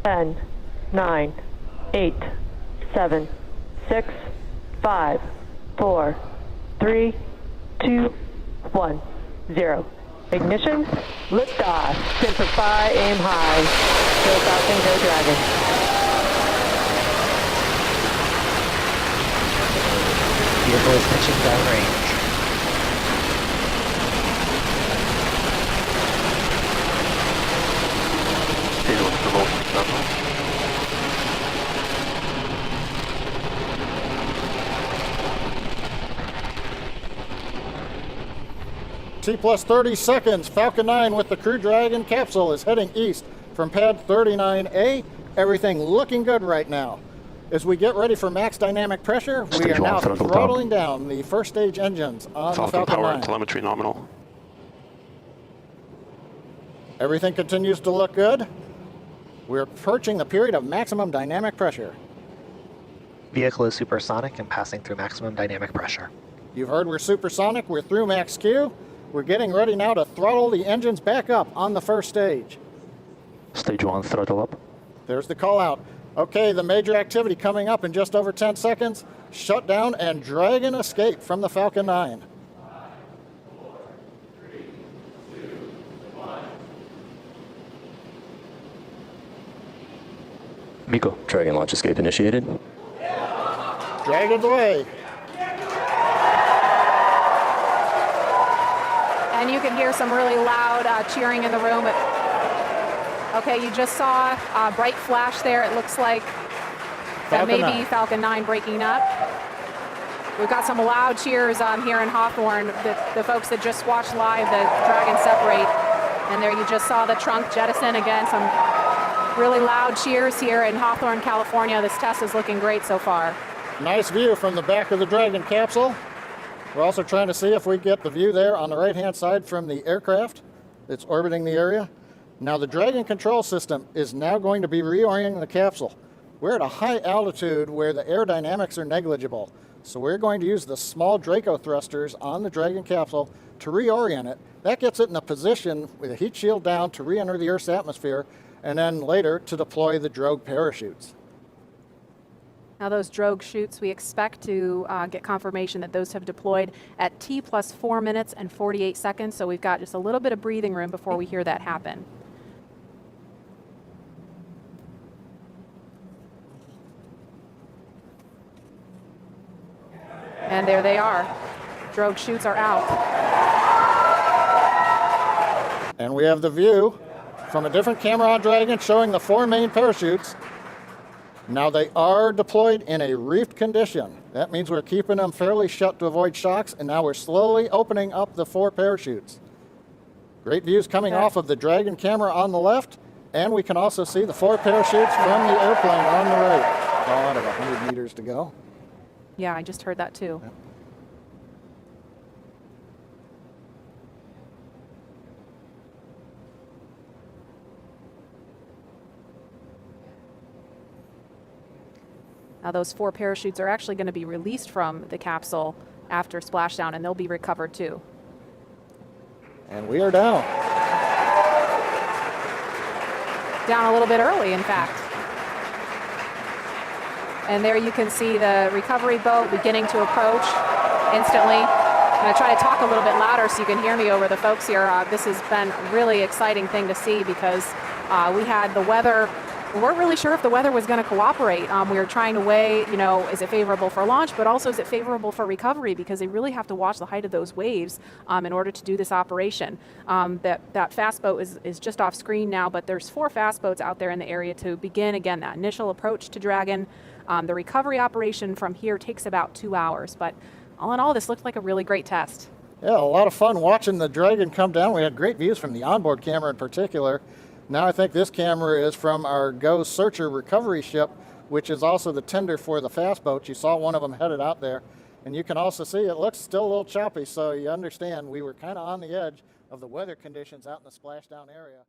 10, 9, 8, 7, 6, 5, 4, 3, 2, 1, 0. Ignition, liftoff. Simplify, aim high. Go Falcon, go Dragon. Vehicle is pitching downrange. Stage 1 propulsion nominal. T plus 30 seconds. Falcon 9 with the Crew Dragon capsule is heading east from pad 39A. Everything looking good right now. As we get ready for max dynamic pressure, we are now throttling down the first stage engines on the Falcon power 9. and telemetry nominal. Everything continues to look good. We're approaching the period of maximum dynamic pressure. Vehicle is supersonic and passing through maximum dynamic pressure. You've heard we're supersonic. We're through max Q. We're getting ready now to throttle the engines back up on the first stage. Stage 1 throttle up. There's the call out. Okay, the major activity coming up in just over 10 seconds. Shutdown and Dragon escape from the Falcon 9. Miko. Dragon launch escape initiated. Dragon's away. And you can hear some really loud cheering in the room. Okay, you just saw a bright flash there. It looks like that may be Falcon 9 breaking up. We've got some loud cheers here in Hawthorne. The folks that just watched live the Dragon separate. And there you just saw the trunk jettison again. Some really loud cheers here in Hawthorne, California. This test is looking great so far. Nice view from the back of the Dragon capsule. We're also trying to see if we get the view there on the right-hand side from the aircraft that's orbiting the area. Now the Dragon control system is now going to be reorienting the capsule. We're at a high altitude where the aerodynamics are negligible. So we're going to use the small Draco thrusters on the Dragon capsule to reorient it. That gets it in a position with a heat shield down to re-enter the Earth's atmosphere, and then later to deploy the drogue parachutes. Now those drogue chutes, we expect to get confirmation that those have deployed at T plus 4 minutes and 48 seconds. So we've got just a little bit of breathing room before we hear that happen. And there they are. Drogue chutes are out. And we have the view from a different camera on Dragon showing the 4 main parachutes. Now they are deployed in a reefed condition. That means we're keeping them fairly shut to avoid shocks, and now we're slowly opening up the 4 parachutes. Great views coming off of the Dragon camera on the left, and we can also see the 4 parachutes from the airplane on the right. All out of 100 meters to go. Yeah, I just heard that too. Yeah. Now those 4 parachutes are actually going to be released from the capsule after splashdown, and they'll be recovered too. And we are down. Down a little bit early, in fact. And there you can see the recovery boat beginning to approach instantly. I'm going to try to talk a little bit louder so you can hear me over the folks here. This has been a really exciting thing to see because we had the weather. We weren't really sure if the weather was going to cooperate. We were trying to weigh, is it favorable for launch, but also is it favorable for recovery, because they really have to watch the height of those waves in order to do this operation. That fast boat is just off screen now, but there's 4 fast boats out there in the area to begin, again, that initial approach to Dragon. The recovery operation from here takes about 2 hours, but all in all, this looked like a really great test. Yeah, a lot of fun watching the Dragon come down. We had great views from the onboard camera in particular. Now I think this camera is from our Go Searcher recovery ship, which is also the tender for the fast boats. You saw one of them headed out there. And you can also see it looks still a little choppy, so you understand we were kind of on the edge of the weather conditions out in the splashdown area.